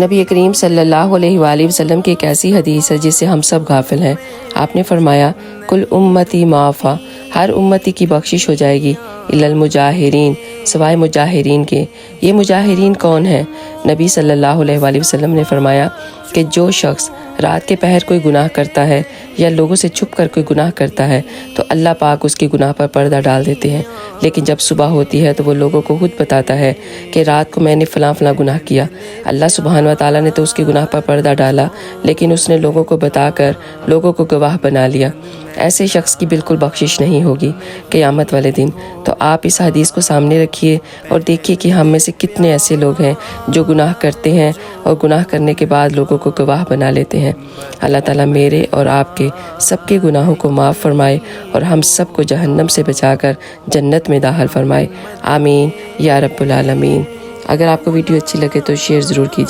نبی کریم صلی اللہ علیہ وآلہ وسلم کی ایک ایسی حدیث ہے جس سے ہم سب غافل ہیں۔ آپ نے فرمایا کل امتی معافی، ہر امتی کی بخشش ہو جائے گی الا المجاہرین، سوائے مجاہرین کے۔ یہ مجاہرین کون ہیں؟ نبی صلی اللہ علیہ وآلہ وسلم نے فرمایا کہ جو شخص رات کے پہر کوئی گناہ کرتا ہے یا لوگوں سے چھپ کر کوئی گناہ کرتا ہے تو اللہ پاک اس کی گناہ پر پردہ ڈال دیتے ہیں، لیکن جب صبح ہوتی ہے تو وہ لوگوں کو خود بتاتا ہے کہ رات کو میں نے فلاں فلاں گناہ کیا۔ اللہ سبحانہ و تعالیٰ نے تو اس کے گناہ پر پردہ ڈالا، لیکن اس نے لوگوں کو بتا کر لوگوں کو گواہ بنا لیا۔ ایسے شخص کی بالکل بخشش نہیں ہوگی قیامت والے دن۔ تو آپ اس حدیث کو سامنے رکھیے اور دیکھیے کہ ہم میں سے کتنے ایسے لوگ ہیں جو گناہ کرتے ہیں اور گناہ کرنے کے بعد لوگوں کو گواہ بنا لیتے ہیں۔ اللہ تعالیٰ میرے اور آپ کے سب کے گناہوں کو معاف فرمائے اور ہم سب کو جہنم سے بچا کر جنت میں داخل فرمائے، آمین یا رب العالمین۔ اگر آپ کو ویڈیو اچھی لگے تو شیئر ضرور کیجیے۔